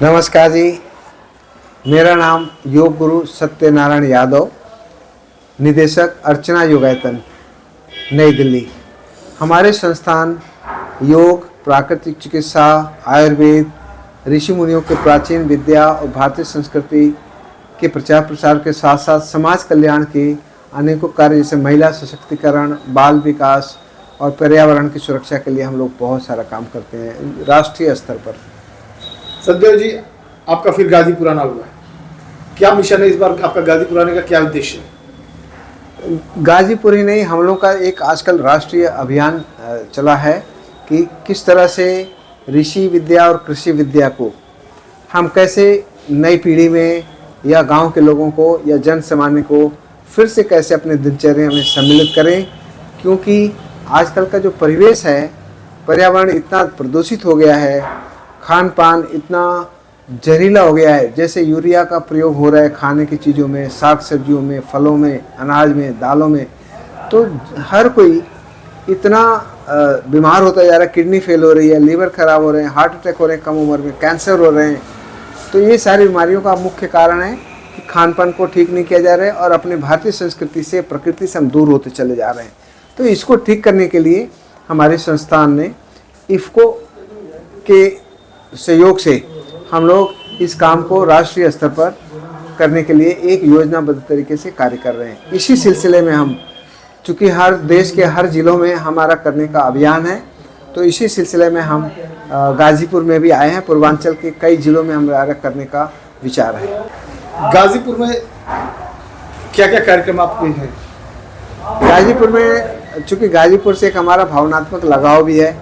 नमस्कार जी। मेरा नाम योग गुरु सत्यनारायण यादव, निदेशक अर्चना योगायतन, नई दिल्ली। हमारे संस्थान योग, प्राकृतिक चिकित्सा, आयुर्वेद, ऋषि मुनियों के प्राचीन विद्या और भारतीय संस्कृति के प्रचार प्रसार के साथ साथ समाज कल्याण के अनेकों कार्य जैसे महिला सशक्तिकरण, बाल विकास और पर्यावरण की सुरक्षा के लिए हम लोग बहुत सारा काम करते हैं राष्ट्रीय स्तर पर। सतदेव जी, आपका फिर गाजीपुर आना हुआ है, क्या मिशन है इस बार आपका? गाजीपुर आने का क्या उद्देश्य है? गाजीपुर ही नहीं, हम लोग का एक आजकल राष्ट्रीय अभियान चला है कि किस तरह से ऋषि विद्या और कृषि विद्या को हम कैसे नई पीढ़ी में या गांव के लोगों को या जन सामान्य को फिर से कैसे अपने दिनचर्या में सम्मिलित करें, क्योंकि आजकल का जो परिवेश है, पर्यावरण इतना प्रदूषित हो गया है, खान पान इतना जहरीला हो गया है, जैसे यूरिया का प्रयोग हो रहा है खाने की चीज़ों में, साग सब्जियों में, फलों में, अनाज में, दालों में, तो हर कोई इतना बीमार होता जा रहा है। किडनी फेल हो रही है, लीवर खराब हो रहे हैं, हार्ट अटैक हो रहे हैं कम उम्र में, कैंसर हो रहे हैं। तो ये सारी बीमारियों का मुख्य कारण है कि खान पान को ठीक नहीं किया जा रहा है और अपने भारतीय संस्कृति से, प्रकृति से हम दूर होते चले जा रहे हैं। तो इसको ठीक करने के लिए हमारे संस्थान ने इफ़को के सहयोग से हम लोग इस काम को राष्ट्रीय स्तर पर करने के लिए एक योजनाबद्ध तरीके से कार्य कर रहे हैं। इसी सिलसिले में हम, चूँकि हर देश के हर ज़िलों में हमारा करने का अभियान है, तो इसी सिलसिले में हम गाजीपुर में भी आए हैं। पूर्वांचल के कई ज़िलों में हमारा करने का विचार है। गाजीपुर में क्या क्या कार्यक्रम आपके हैं? गाजीपुर में, चूँकि गाजीपुर से एक हमारा भावनात्मक लगाव भी है,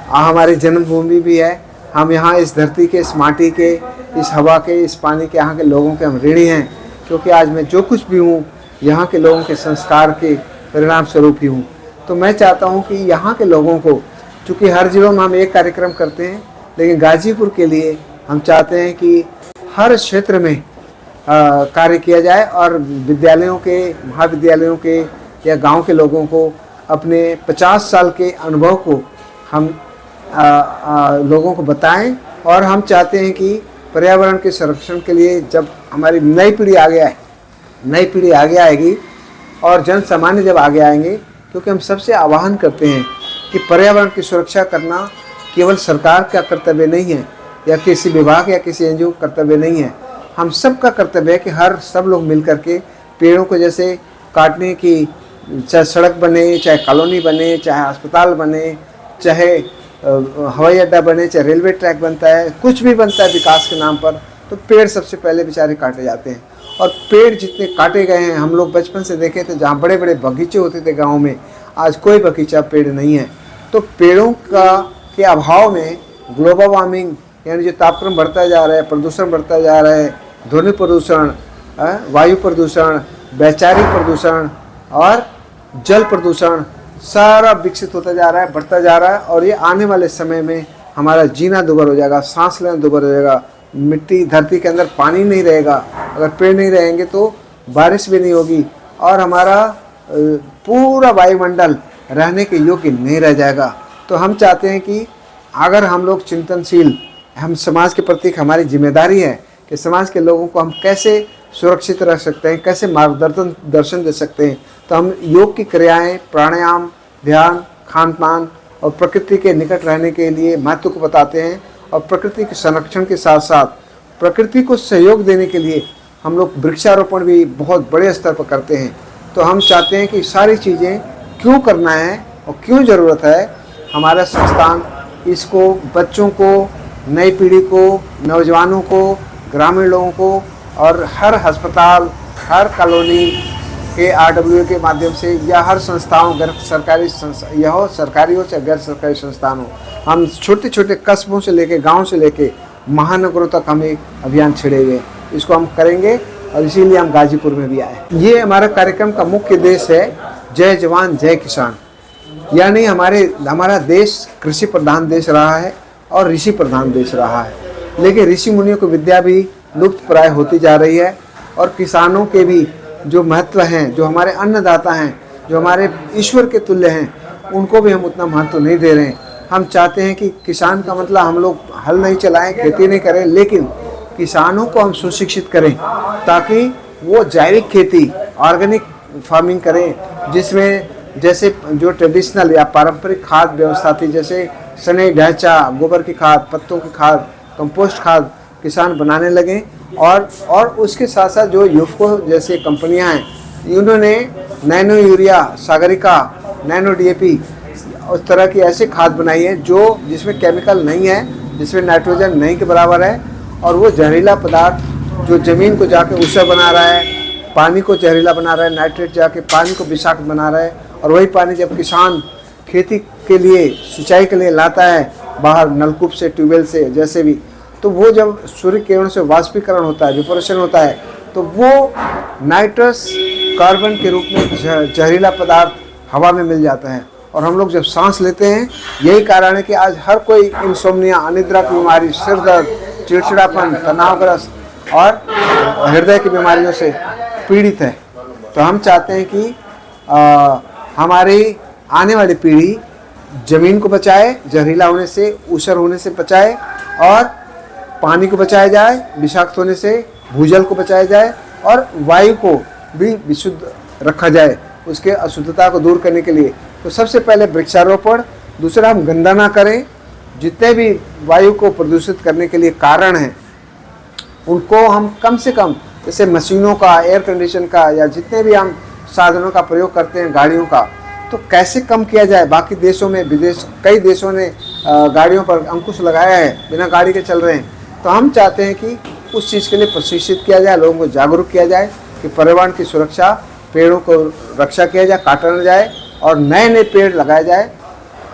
हमारी जन्मभूमि भी है। हम यहाँ इस धरती के, इस माटी के, इस हवा के, इस पानी के, यहाँ के लोगों के हम ऋणी हैं, क्योंकि आज मैं जो कुछ भी हूँ यहाँ के लोगों के संस्कार के परिणाम स्वरूप ही हूँ। तो मैं चाहता हूँ कि यहाँ के लोगों को, चूँकि हर जिलों में हम एक कार्यक्रम करते हैं, लेकिन गाजीपुर के लिए हम चाहते हैं कि हर क्षेत्र में कार्य किया जाए और विद्यालयों के, महाविद्यालयों के या गाँव के लोगों को अपने 50 साल के अनुभव को हम लोगों को बताएं। और हम चाहते हैं कि पर्यावरण के संरक्षण के लिए जब हमारी नई पीढ़ी आगे आएगी और जन सामान्य जब आगे आएंगे, क्योंकि हम सबसे आह्वान करते हैं कि पर्यावरण की सुरक्षा करना केवल सरकार का कर्तव्य नहीं है या किसी विभाग या किसी एनजीओ का कर्तव्य नहीं है, हम सबका कर्तव्य है कि सब लोग मिल करके पेड़ों को जैसे काटने की, चाहे सड़क बने, चाहे कॉलोनी बने, चाहे अस्पताल बने, चाहे हवाई अड्डा बने, चाहे रेलवे ट्रैक बनता है, कुछ भी बनता है विकास के नाम पर, तो पेड़ सबसे पहले बेचारे काटे जाते हैं। और पेड़ जितने काटे गए हैं, हम लोग बचपन से देखे थे जहाँ बड़े बड़े बगीचे होते थे गाँव में, आज कोई बगीचा पेड़ नहीं है। तो पेड़ों के अभाव में ग्लोबल वार्मिंग यानी जो तापक्रम बढ़ता जा रहा है, प्रदूषण बढ़ता जा रहा है, ध्वनि प्रदूषण, वायु प्रदूषण, वैचारिक प्रदूषण और जल प्रदूषण सारा विकसित होता जा रहा है, बढ़ता जा रहा है। और ये आने वाले समय में हमारा जीना दुभर हो जाएगा, सांस लेना दुभर हो जाएगा, मिट्टी, धरती के अंदर पानी नहीं रहेगा, अगर पेड़ नहीं रहेंगे तो बारिश भी नहीं होगी और हमारा पूरा वायुमंडल रहने के योग्य नहीं रह जाएगा। तो हम चाहते हैं कि अगर हम लोग चिंतनशील, हम समाज के प्रति हमारी जिम्मेदारी है कि समाज के लोगों को हम कैसे सुरक्षित रख सकते हैं, कैसे मार्गदर्शन दे सकते हैं। तो हम योग की क्रियाएं, प्राणायाम, ध्यान, खान पान और प्रकृति के निकट रहने के लिए महत्व को बताते हैं। और प्रकृति के संरक्षण के साथ साथ प्रकृति को सहयोग देने के लिए हम लोग वृक्षारोपण भी बहुत बड़े स्तर पर करते हैं। तो हम चाहते हैं कि सारी चीज़ें क्यों करना है और क्यों ज़रूरत है, हमारा संस्थान इसको बच्चों को, नई पीढ़ी को, नौजवानों को, ग्रामीण लोगों को और हर अस्पताल, हर कॉलोनी के RWA के माध्यम से या हर संस्थाओं, गैर सरकारी यह हो, सरकारी हो चाहे गैर सरकारी संस्थान हो, हम छोटे छोटे कस्बों से लेके, गांव से लेके महानगरों तक हम एक अभियान छिड़े हुए, इसको हम करेंगे और इसीलिए हम गाजीपुर में भी आए। ये हमारा कार्यक्रम का मुख्य उद्देश्य है जय जवान जय किसान, यानी हमारा देश कृषि प्रधान देश रहा है और ऋषि प्रधान देश रहा है, लेकिन ऋषि मुनियों की विद्या भी लुप्त प्राय होती जा रही है और किसानों के भी जो महत्व हैं, जो हमारे अन्नदाता हैं, जो हमारे ईश्वर के तुल्य हैं, उनको भी हम उतना महत्व नहीं दे रहे हैं। हम चाहते हैं कि किसान का मतलब हम लोग हल नहीं चलाएं, खेती नहीं करें, लेकिन किसानों को हम सुशिक्षित करें ताकि वो जैविक खेती, ऑर्गेनिक फार्मिंग करें, जिसमें जैसे जो ट्रेडिशनल या पारंपरिक खाद व्यवस्था थी, जैसे सनई ढांचा, गोबर की खाद, पत्तों की खाद, कंपोस्ट खाद किसान बनाने लगें। और उसके साथ साथ जो यूफको जैसे कंपनियां हैं, इन्होंने nano urea, Sagarika, nano DAP, उस तरह की ऐसी खाद बनाई है जो जिसमें केमिकल नहीं है, जिसमें नाइट्रोजन नहीं के बराबर है, और वो जहरीला पदार्थ जो ज़मीन को जाके ऊसर बना रहा है, पानी को जहरीला बना रहा है, नाइट्रेट जाके पानी को विषाक्त बना रहा है, और वही पानी जब किसान खेती के लिए, सिंचाई के लिए लाता है बाहर नलकूप से, ट्यूबवेल से, जैसे भी, तो वो जब सूर्य किरण से वाष्पीकरण होता है, इवेपोरेशन होता है, तो वो नाइट्रस कार्बन के रूप में जहरीला पदार्थ हवा में मिल जाता है, और हम लोग जब सांस लेते हैं, यही कारण है कि आज हर कोई इंसोम्निया, अनिद्रा की बीमारी, सिर दर्द, चिड़चिड़ापन, तनावग्रस्त और हृदय की बीमारियों से पीड़ित है। तो हम चाहते हैं कि हमारी आने वाली पीढ़ी ज़मीन को बचाए, जहरीला होने से, ऊसर होने से बचाए, और पानी को बचाया जाए, विषाक्त होने से भूजल को बचाया जाए, और वायु को भी विशुद्ध रखा जाए, उसके अशुद्धता को दूर करने के लिए। तो सबसे पहले वृक्षारोपण, दूसरा हम गंदा ना करें, जितने भी वायु को प्रदूषित करने के लिए कारण हैं उनको हम कम से कम, जैसे मशीनों का, एयर कंडीशन का, या जितने भी हम साधनों का प्रयोग करते हैं, गाड़ियों का, तो कैसे कम किया जाए। बाकी देशों में, कई देशों ने गाड़ियों पर अंकुश लगाया है, बिना गाड़ी के चल रहे हैं। तो हम चाहते हैं कि उस चीज़ के लिए प्रशिक्षित किया जाए, लोगों को जागरूक किया जाए कि पर्यावरण की सुरक्षा, पेड़ों को रक्षा किया जाए, काटा न जाए, और नए नए पेड़ लगाए जाए।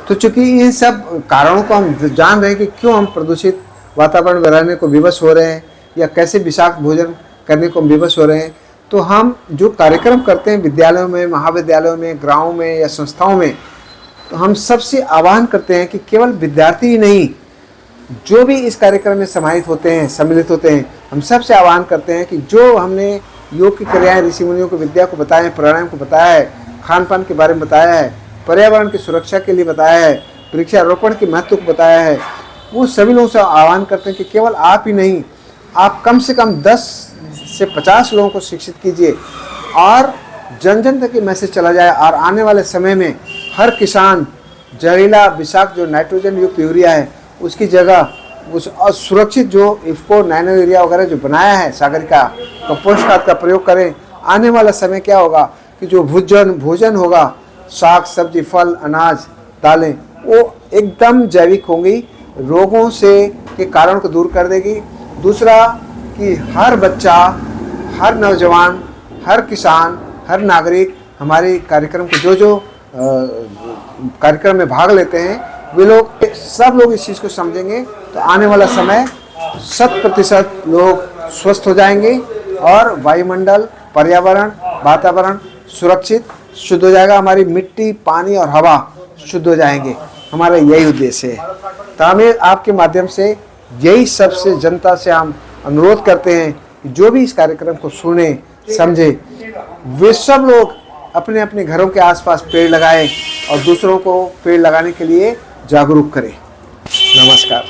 तो चूँकि इन सब कारणों को हम जान रहे हैं कि क्यों हम प्रदूषित वातावरण में रहने को विवश हो रहे हैं, या कैसे विषाक्त भोजन करने को विवश हो रहे हैं, तो हम जो कार्यक्रम करते हैं विद्यालयों में, महाविद्यालयों में, गाँवों में या संस्थाओं में, तो हम सबसे आह्वान करते हैं कि केवल विद्यार्थी ही नहीं, जो भी इस कार्यक्रम में सम्मिलित होते हैं, हम सबसे आह्वान करते हैं कि जो हमने योग की क्रियाएं, ऋषि मुनियों को, विद्या को बताया है, प्राणायाम को बताया है, खान पान के बारे में बताया है, पर्यावरण की सुरक्षा के लिए बताया है, वृक्षारोपण के महत्व को बताया है, वो सभी लोगों से आह्वान करते हैं कि केवल आप ही नहीं, आप कम से कम 10 से 50 लोगों को शिक्षित कीजिए, और जन जन तक ये मैसेज चला जाए। और आने वाले समय में हर किसान जहरीला विषाक्त जो नाइट्रोजन युक्त यूरिया है, उसकी जगह उस असुरक्षित जो इफ्को, नैनो यूरिया वगैरह जो बनाया है, सागरिका, कंपोस्ट खाद का प्रयोग करें। आने वाला समय क्या होगा कि जो भोजन होगा, साग सब्जी, फल, अनाज, दालें, वो एकदम जैविक होंगी, रोगों से के कारण को दूर कर देगी। दूसरा कि हर बच्चा, हर नौजवान, हर किसान, हर नागरिक हमारे कार्यक्रम को जो कार्यक्रम में भाग लेते हैं, वे लोग, सब लोग इस चीज़ को समझेंगे, तो आने वाला समय 100% लोग स्वस्थ हो जाएंगे, और वायुमंडल, पर्यावरण, वातावरण सुरक्षित, शुद्ध हो जाएगा। हमारी मिट्टी, पानी और हवा शुद्ध हो जाएंगे। हमारा यही उद्देश्य है। तो हमें आपके माध्यम से यही सबसे जनता से हम अनुरोध करते हैं कि जो भी इस कार्यक्रम को सुने, समझे, वे सब लोग अपने अपने घरों के आसपास पेड़ लगाएं और दूसरों को पेड़ लगाने के लिए जागरूक करें। नमस्कार।